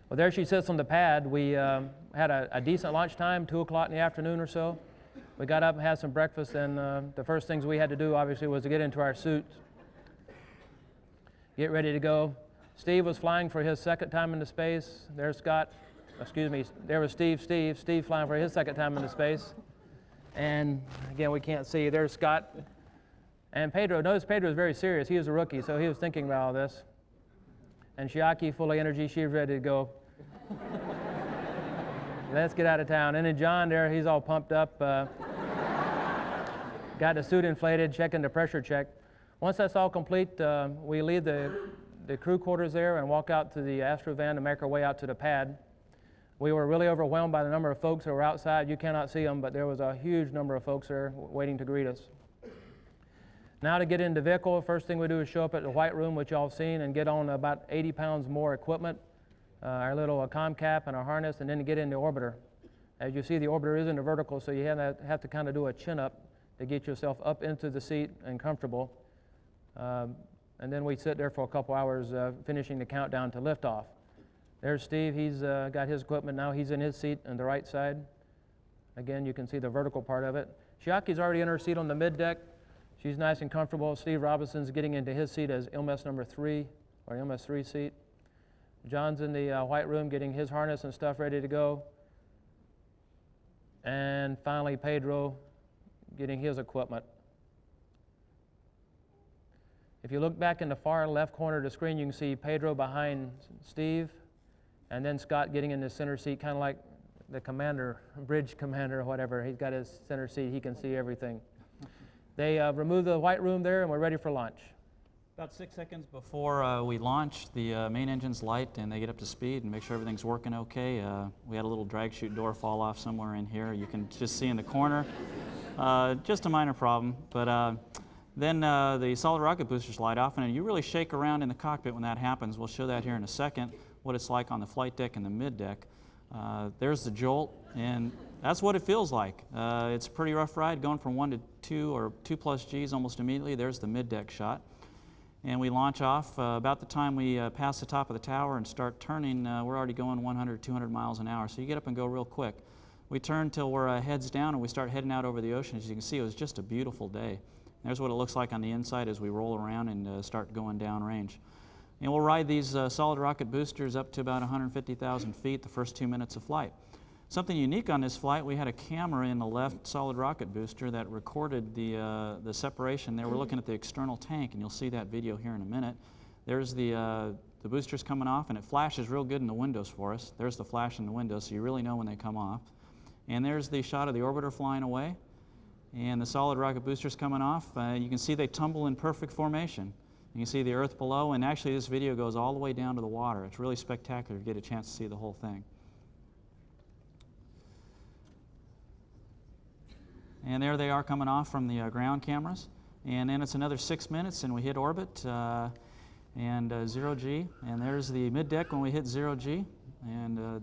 Well, there she sits on the pad. We had a decent lunch time, 2 o'clock in the afternoon or so. We got up and had some breakfast, and the first things we had to do, obviously, was to get into our suits, get ready to go. Steve was flying for his second time into space. There's Scott, excuse me, there was Steve flying for his second time into space. And again, we can't see, there's Scott. And Pedro, notice Pedro is very serious. He was a rookie, so he was thinking about all this. And Chiaki, full of energy, she was ready to go. Let's get out of town. And then John there, he's all pumped up. Got the suit inflated, checking the pressure check. Once that's all complete, we leave the crew quarters there and walk out to the Astro van to make our way out to the pad. We were really overwhelmed by the number of folks that were outside. You cannot see them, but there was a huge number of folks there waiting to greet us. Now to get into the vehicle, first thing we do is show up at the white room, which y'all have seen, and get on about 80 pounds more equipment, our little comm cap and our harness, and then to get in the orbiter. As you see, the orbiter is in the vertical, so you have to kind of do a chin-up to get yourself up into the seat and comfortable. And then we sit there for a couple hours finishing the countdown to liftoff. There's Steve. He's got his equipment now. He's in his seat on the right side. Again, you can see the vertical part of it. Chiaki's already in her seat on the mid-deck. She's nice and comfortable. Steve Robinson's getting into his seat as ILMS number 3, or ILMS 3 seat. John's in the white room getting his harness and stuff ready to go. And finally, Pedro getting his equipment. If you look back in the far left corner of the screen, you can see Pedro behind Steve, and then Scott getting in the center seat, kind of like the commander, bridge commander or whatever. He's got his center seat. He can see everything. They remove the white room there, and we're ready for launch. About 6 seconds before we launch, the main engine's light, and they get up to speed and make sure everything's working okay. We had a little drag chute door fall off somewhere in here. You can just see in the corner. Just a minor problem, but then the solid rocket boosters light off, and you really shake around in the cockpit when that happens. We'll show that here in a second, what it's like on the flight deck and the mid deck. There's the jolt, and that's what it feels like. It's a pretty rough ride, going from 1 to 2 or 2+ Gs almost immediately. There's the mid deck shot. And we launch off. About the time we pass the top of the tower and start turning, we're already going 100, 200 miles an hour. So you get up and go real quick. We turn till we're heads down, and we start heading out over the ocean. As you can see, it was just a beautiful day. There's what it looks like on the inside as we roll around and start going downrange. And we'll ride these solid rocket boosters up to about 150,000 feet the first 2 minutes of flight. Something unique on this flight, we had a camera in the left solid rocket booster that recorded the separation there. We're looking at the external tank, and you'll see that video here in a minute. There's the boosters coming off, and it flashes real good in the windows for us. There's the flash in the windows, so you really know when they come off. And there's the shot of the orbiter flying away, and the solid rocket boosters coming off. You can see they tumble in perfect formation. You can see the Earth below, and actually this video goes all the way down to the water. It's really spectacular to get a chance to see the whole thing. And there they are coming off from the ground cameras. And then it's another 6 minutes, and we hit orbit and 0G. And there's the mid-deck when we hit 0G. And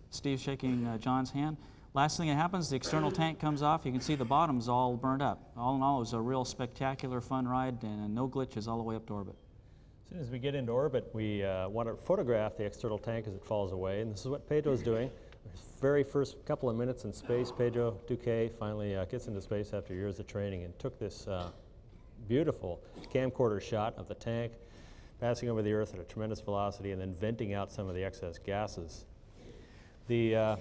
Steve's shaking John's hand. Last thing that happens, the external tank comes off. You can see the bottom's all burned up. All in all, it was a real spectacular, fun ride, and no glitches all the way up to orbit. As soon as we get into orbit, we want to photograph the external tank as it falls away, and this is what Pedro's doing. His very first couple of minutes in space, Pedro Duque finally gets into space after years of training and took this beautiful camcorder shot of the tank passing over the Earth at a tremendous velocity and then venting out some of the excess gases. The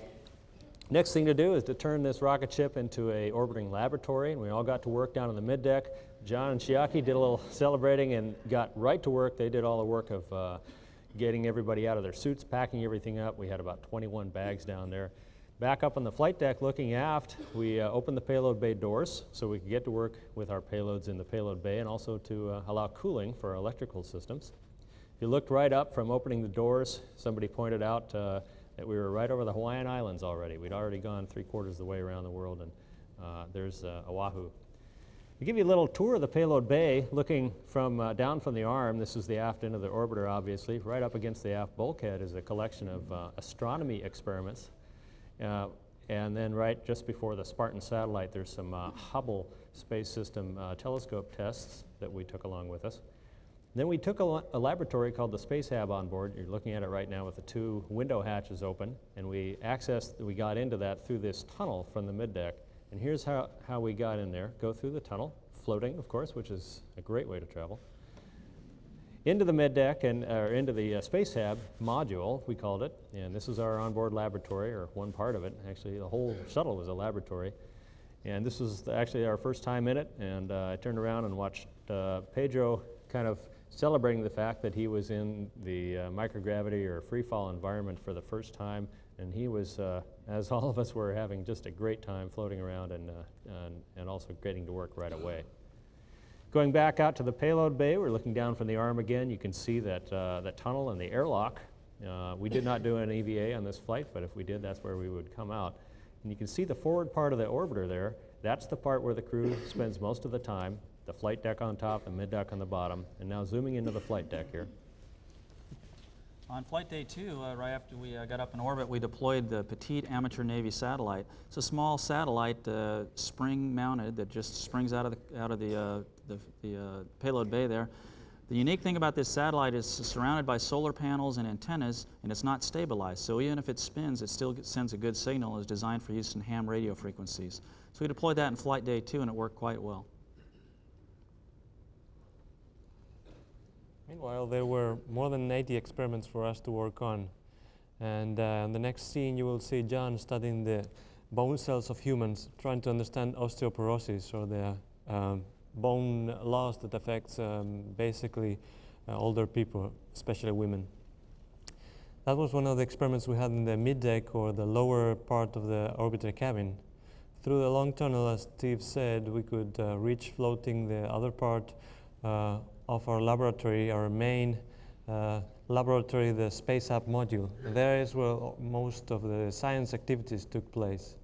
next thing to do is to turn this rocket ship into a orbiting laboratory, and we all got to work down on the mid-deck. John and Chiaki did a little celebrating and got right to work. They did all the work of getting everybody out of their suits, packing everything up. We had about 21 bags down there. Back up on the flight deck looking aft, we opened the payload bay doors so we could get to work with our payloads in the payload bay and also to allow cooling for our electrical systems. If you looked right up from opening the doors, somebody pointed out that we were right over the Hawaiian Islands already. We'd already gone 3/4 of the way around the world, and there's Oahu. To give you a little tour of the payload bay, looking from down from the arm, this is the aft end of the orbiter, obviously. Right up against the aft bulkhead is a collection of astronomy experiments. And then right just before the Spartan satellite, there's some Hubble Space System telescope tests that we took along with us. Then we took a laboratory called the Space Hab on board. You're looking at it right now with the 2 window hatches open, and we got into that through this tunnel from the middeck. And here's how we got in there. Go through the tunnel, floating, of course, which is a great way to travel. Into the middeck, or into the Space Hab module, we called it, and this is our onboard laboratory, or one part of it. Actually, the whole shuttle was a laboratory. And this was actually our first time in it, and I turned around and watched Pedro kind of celebrating the fact that he was in the microgravity or free fall environment for the first time, and he was, as all of us were, having just a great time floating around and also getting to work right away. Going back out to the payload bay, we're looking down from the arm again. You can see that that tunnel and the airlock. We did not do an EVA on this flight, but if we did, that's where we would come out. And you can see the forward part of the orbiter there. That's the part where the crew spends most of the time. The flight deck on top, the mid deck on the bottom, and now zooming into the flight deck here. On flight day 2, right after we got up in orbit, we deployed the Petite Amateur Navy satellite. It's a small satellite, spring-mounted, that just springs out of the payload bay there. The unique thing about this satellite is it's surrounded by solar panels and antennas, and it's not stabilized. So even if it spins, it still sends a good signal. It's designed for use in ham radio frequencies. So we deployed that in flight day 2, and it worked quite well. Meanwhile, there were more than 80 experiments for us to work on. And in the next scene, you will see John studying the bone cells of humans, trying to understand osteoporosis, or the bone loss that affects basically older people, especially women. That was one of the experiments we had in the middeck, or the lower part of the orbiter cabin. Through the long tunnel, as Steve said, we could reach floating the other part of our laboratory, our main laboratory, the Space Hab module. There is where most of the science activities took place.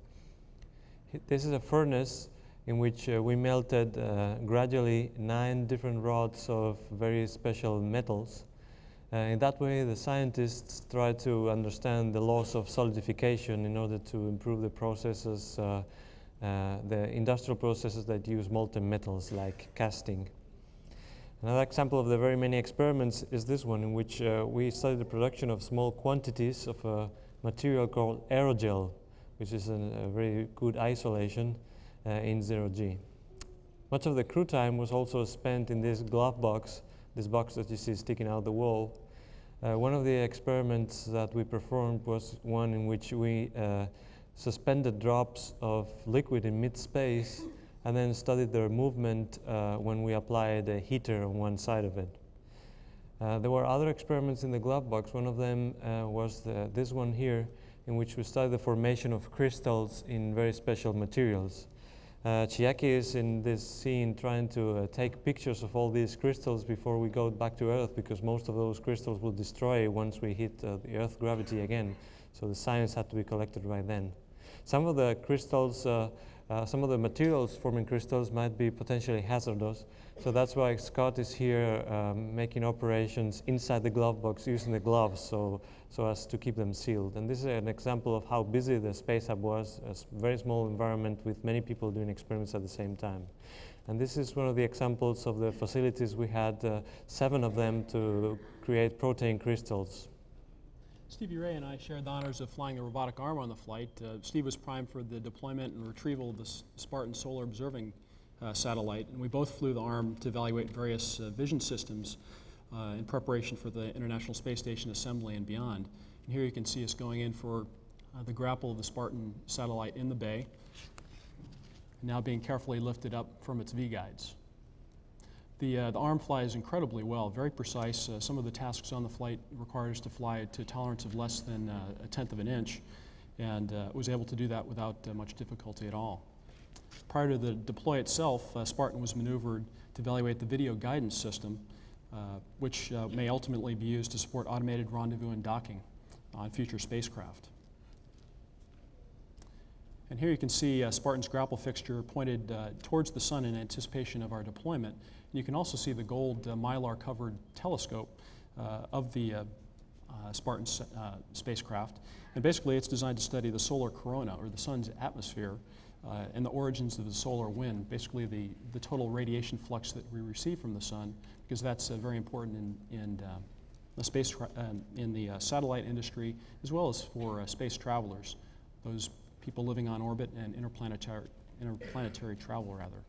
This is a furnace in which we melted gradually 9 different rods of very special metals. In that way, the scientists try to understand the laws of solidification in order to improve the processes, the industrial processes that use molten metals like casting. Another example of the very many experiments is this one, in which we studied the production of small quantities of a material called Aerogel, which is a very good isolation in 0G. Much of the crew time was also spent in this glove box, this box that you see sticking out the wall. One of the experiments that we performed was one in which we suspended drops of liquid in mid-space and then studied their movement when we applied a heater on one side of it. There were other experiments in the glove box. One of them was this one here, in which we studied the formation of crystals in very special materials. Chiaki is in this scene trying to take pictures of all these crystals before we go back to Earth, because most of those crystals will destroy once we hit the Earth gravity again. So the science had to be collected right then. Some of the crystals, some of the materials forming crystals might be potentially hazardous. So that's why Scott is here making operations inside the glove box using the gloves so as to keep them sealed. And this is an example of how busy the Space Hab was, a very small environment with many people doing experiments at the same time. And this is one of the examples of the facilities. We had 7 of them to create protein crystals. Stevie Ray and I shared the honors of flying the robotic arm on the flight. Steve was primed for the deployment and retrieval of the Spartan solar observing satellite, and we both flew the arm to evaluate various vision systems in preparation for the International Space Station assembly and beyond. And here you can see us going in for the grapple of the Spartan satellite in the bay, now being carefully lifted up from its V-guides. The arm flies incredibly well, very precise. Some of the tasks on the flight required us to fly to a tolerance of less than 1/10 of an inch, and was able to do that without much difficulty at all. Prior to the deploy itself, Spartan was maneuvered to evaluate the video guidance system, which may ultimately be used to support automated rendezvous and docking on future spacecraft. And here you can see Spartan's grapple fixture pointed towards the sun in anticipation of our deployment. And you can also see the gold mylar-covered telescope of the Spartan spacecraft. And basically, it's designed to study the solar corona, or the sun's atmosphere, and the origins of the solar wind, basically the total radiation flux that we receive from the sun, because that's very important in the satellite industry, as well as for space travelers, those people living on orbit and interplanetary travel, rather.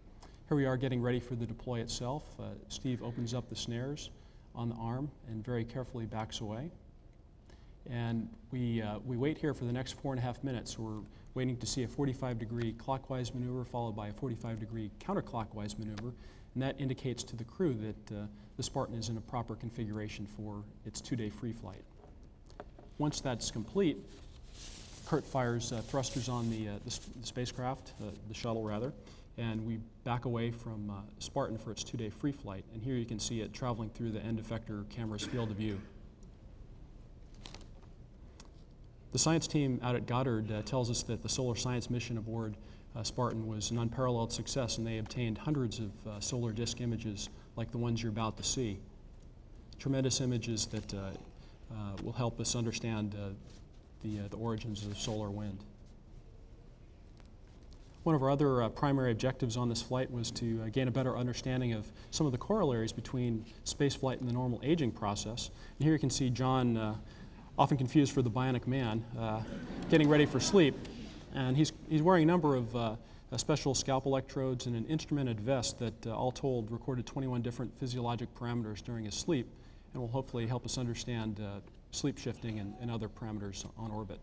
Here we are getting ready for the deploy itself. Steve opens up the snares on the arm and very carefully backs away. And we wait here for the next 4.5 minutes. We're waiting to see a 45-degree clockwise maneuver followed by a 45-degree counterclockwise maneuver, and that indicates to the crew that the Spartan is in a proper configuration for its 2-day free flight. Once that's complete, Kurt fires thrusters on the spacecraft, the shuttle rather, and we back away from Spartan for its 2-day free flight. And here you can see it traveling through the end effector camera's field of view. The science team out at Goddard tells us that the solar science mission aboard Spartan was an unparalleled success, and they obtained hundreds of solar disk images like the ones you're about to see. Tremendous images that will help us understand the origins of the solar wind. One of our other primary objectives on this flight was to gain a better understanding of some of the corollaries between spaceflight and the normal aging process. And here you can see John, often confused for the Bionic Man, getting ready for sleep. And he's wearing a number of special scalp electrodes and an instrumented vest that all told recorded 21 different physiologic parameters during his sleep, and will hopefully help us understand sleep shifting and other parameters on orbit.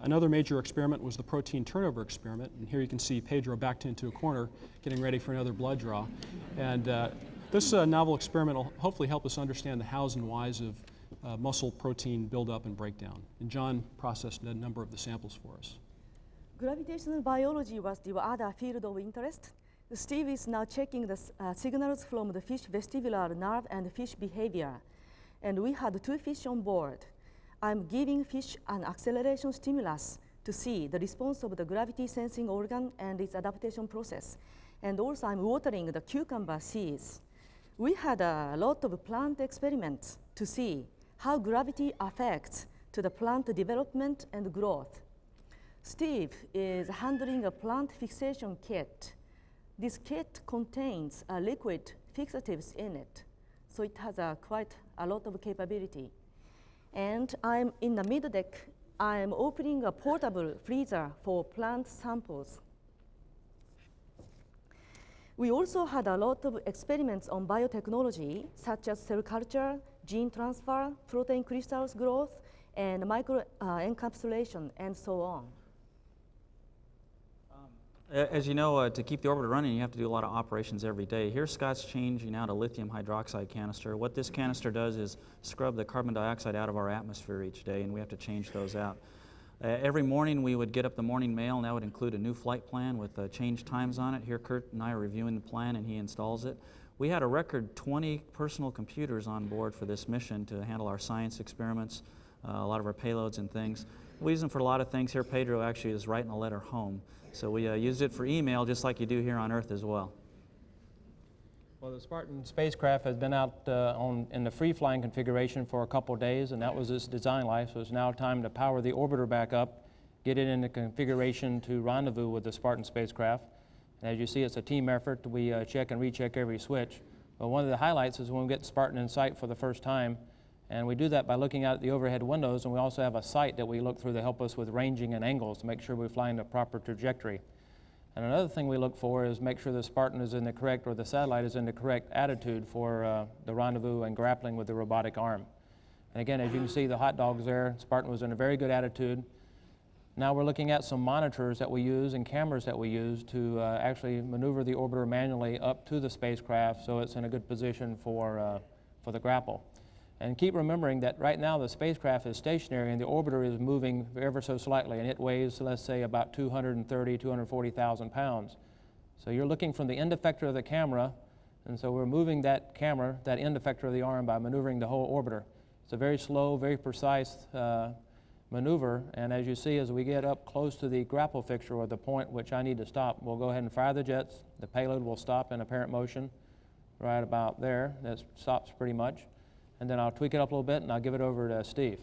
Another major experiment was the protein turnover experiment, and here you can see Pedro backed into a corner getting ready for another blood draw. And this novel experiment will hopefully help us understand the hows and whys of muscle protein buildup and breakdown. And John processed a number of the samples for us. Gravitational biology was the other field of interest. Steve is now checking the signals from the fish vestibular nerve and fish behavior. And we had 2 fish on board. I'm giving fish an acceleration stimulus to see the response of the gravity sensing organ and its adaptation process. And also I'm watering the cucumber seeds. We had a lot of plant experiments to see how gravity affects to the plant development and growth. Steve is handling a plant fixation kit. This kit contains liquid fixatives in it, so it has quite a lot of capability. And I'm in the middle deck. I'm opening a portable freezer for plant samples. We also had a lot of experiments on biotechnology, such as cell culture, gene transfer, protein crystals growth, and micro encapsulation, and so on. As you know, to keep the orbiter running, you have to do a lot of operations every day. Here, Scott's changing out a lithium hydroxide canister. What this canister does is scrub the carbon dioxide out of our atmosphere each day, and we have to change those out. Every morning, we would get up the morning mail, and that would include a new flight plan with changed times on it. Here, Kurt and I are reviewing the plan, and he installs it. We had a record 20 personal computers on board for this mission to handle our science experiments, a lot of our payloads and things. We use them for a lot of things. Here, Pedro actually is writing a letter home. So we used it for email, just like you do here on Earth as well. Well, the Spartan spacecraft has been out in the free-flying configuration for a couple of days, and that was its design life. So it's now time to power the orbiter back up, get it in the configuration to rendezvous with the Spartan spacecraft. And as you see, it's a team effort. We check and recheck every switch. But one of the highlights is when we get Spartan in sight for the first time, and we do that by looking out at the overhead windows, and we also have a sight that we look through to help us with ranging and angles to make sure we're flying the proper trajectory. And another thing we look for is make sure the Spartan is in the correct, or the satellite is in the correct attitude for the rendezvous and grappling with the robotic arm. And again, as you can see, the hot dogs there, Spartan was in a very good attitude. Now we're looking at some monitors that we use and cameras that we use to actually maneuver the orbiter manually up to the spacecraft so it's in a good position for the grapple. And keep remembering that right now the spacecraft is stationary and the orbiter is moving ever so slightly, and it weighs, let's say, about 230,000, 240,000 pounds. So you're looking from the end effector of the camera, and so we're moving that camera, that end effector of the arm, by maneuvering the whole orbiter. It's a very slow, very precise maneuver, and as you see, as we get up close to the grapple fixture, or the point which I need to stop, we'll go ahead and fire the jets. The payload will stop in apparent motion right about there. That stops pretty much. And then I'll tweak it up a little bit, and I'll give it over to Steve.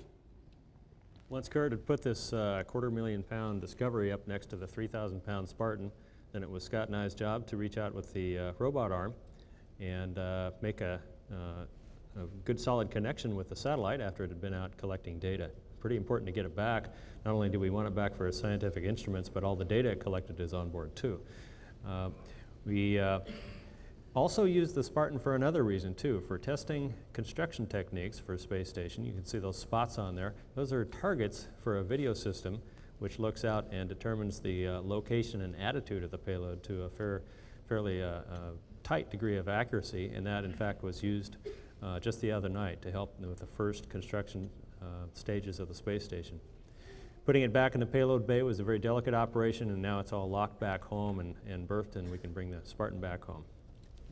Once Kurt had put this 250,000-pound Discovery up next to the 3,000-pound Spartan, then it was Scott and I's job to reach out with the robot arm and make a good solid connection with the satellite after it had been out collecting data. Pretty important to get it back. Not only do we want it back for its scientific instruments, but all the data it collected is on board too. We also used the Spartan for another reason too, for testing construction techniques for a space station. You can see those spots on there. Those are targets for a video system which looks out and determines the location and attitude of the payload to a fairly tight degree of accuracy, and that in fact was used just the other night to help with the first construction stages of the space station. Putting it back in the payload bay was a very delicate operation, and now it's all locked back home and berthed, and we can bring the Spartan back home.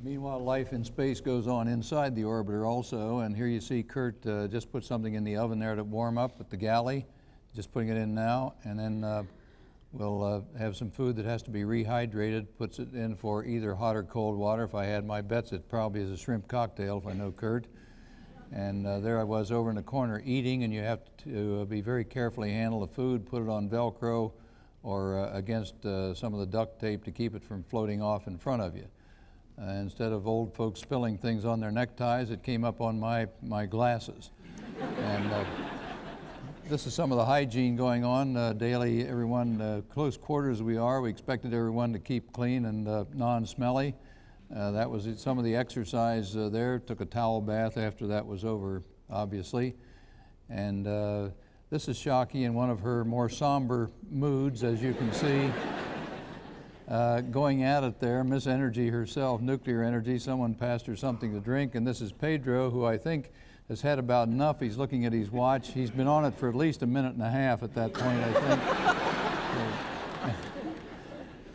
Meanwhile, life in space goes on inside the orbiter also, and here you see Kurt just put something in the oven there to warm up at the galley, just putting it in now, and then we'll have some food that has to be rehydrated, puts it in for either hot or cold water. If I had my bets, it probably is a shrimp cocktail if I know Kurt. And there I was over in the corner eating, and you have to be very carefully handle the food, put it on Velcro or against some of the duct tape to keep it from floating off in front of you. Instead of old folks spilling things on their neckties, it came up on my glasses. And this is some of the hygiene going on daily. Everyone, close quarters we are, we expected everyone to keep clean and non-smelly. That was some of the exercise there. Took a towel bath after that was over, obviously. And this is Chiaki in one of her more somber moods, as you can see. Going at it there, Miss Energy herself, nuclear energy. Someone passed her something to drink. And this is Pedro, who I think has had about enough. He's looking at his watch. He's been on it for at least a minute and a half at that point, I think.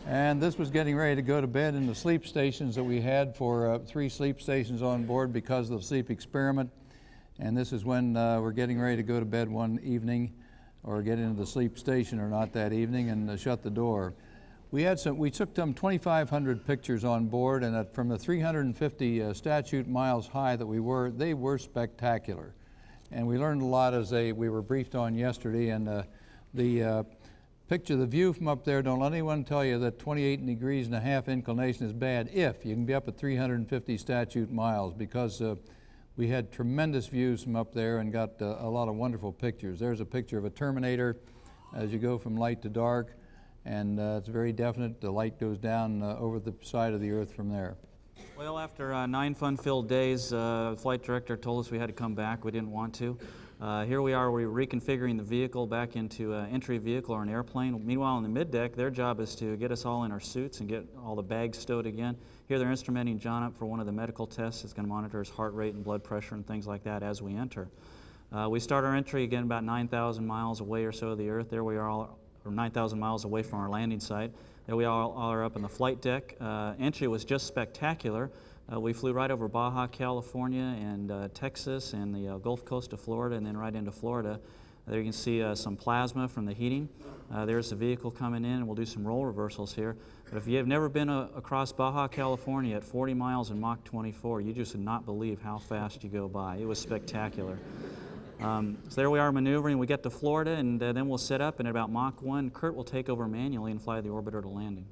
And this was getting ready to go to bed in the sleep stations that we had for 3 sleep stations on board because of the sleep experiment. And this is when we're getting ready to go to bed one evening, or get into the sleep station or not that evening, and shut the door. We took them 2,500 pictures on board, and from the 350 statute miles high that they were spectacular. And we learned a lot as we were briefed on yesterday, and the view from up there, don't let anyone tell you that 28.5 degrees inclination is bad if you can be up at 350 statute miles, because we had tremendous views from up there and got a lot of wonderful pictures. There's a picture of a Terminator as you go from light to dark, and it's very definite. The light goes down over the side of the Earth from there. Well, after 9 fun-filled days, the flight director told us we had to come back. We didn't want to. Here we are, we're reconfiguring the vehicle back into an entry vehicle or an airplane. Meanwhile, on the middeck, their job is to get us all in our suits and get all the bags stowed again. Here they're instrumenting John up for one of the medical tests. It's going to monitor his heart rate and blood pressure and things like that as we enter. We start our entry again about 9,000 miles away or so of the Earth. There we are, or 9,000 miles away from our landing site. There we all are up on the flight deck. Entry was just spectacular. We flew right over Baja, California, and Texas, and the Gulf Coast of Florida, and then right into Florida. There you can see some plasma from the heating. There's the vehicle coming in, and we'll do some roll reversals here. But if you have never been across Baja, California at 40 miles in Mach 24, you just would not believe how fast you go by. It was spectacular. So there we are maneuvering. We get to Florida, and then we'll set up, and at about Mach 1, Kurt will take over manually and fly the orbiter to landing.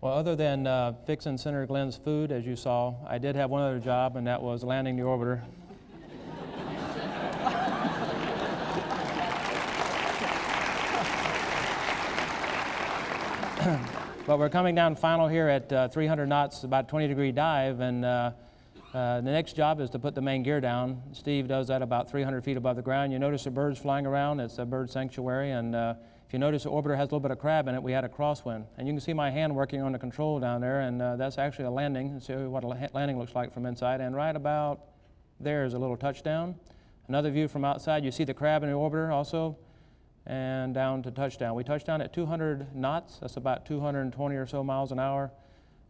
Well, other than fixing Senator Glenn's food, as you saw, I did have one other job, and that was landing the orbiter. But we're coming down final here at 300 knots, about 20-degree dive, and the next job is to put the main gear down. Steve does that about 300 feet above the ground. You notice the birds flying around. It's a bird sanctuary, and if you notice, the orbiter has a little bit of crab in it. We had a crosswind. And you can see my hand working on the control down there, and that's actually a landing. See what a landing looks like from inside. And right about there is a little touchdown. Another view from outside, you see the crab in the orbiter also, and down to touchdown. We touched down at 200 knots. That's about 220 or so miles an hour.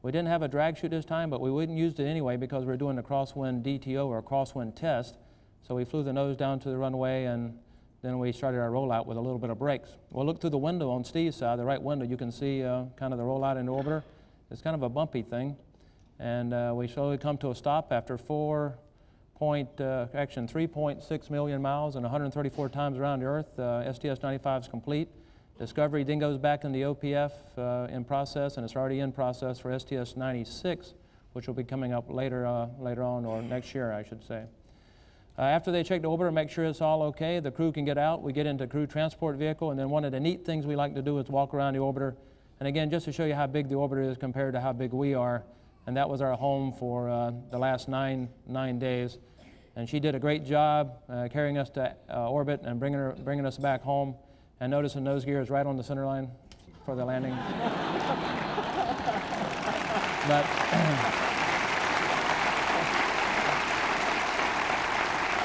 We didn't have a drag chute this time, but we wouldn't use it anyway because we're doing the crosswind DTO, or crosswind test. So we flew the nose down to the runway, and then we started our rollout with a little bit of brakes. We'll look through the window on Steve's side, the right window. You can see kind of the rollout in the orbiter. It's kind of a bumpy thing. And we slowly come to a stop after 4 3.6 million miles and 134 times around the Earth. STS-95 is complete. Discovery then goes back in the OPF in process, and it's already in process for STS-96, which will be coming up later on, or next year, I should say. After they check the orbiter, make sure it's all okay, the crew can get out. We get into crew transport vehicle, and then one of the neat things we like to do is walk around the orbiter. And again, just to show you how big the orbiter is compared to how big we are. And that was our home for the last nine days. And she did a great job carrying us to orbit and bringing us back home. And notice the nose gear is right on the center line for the landing. But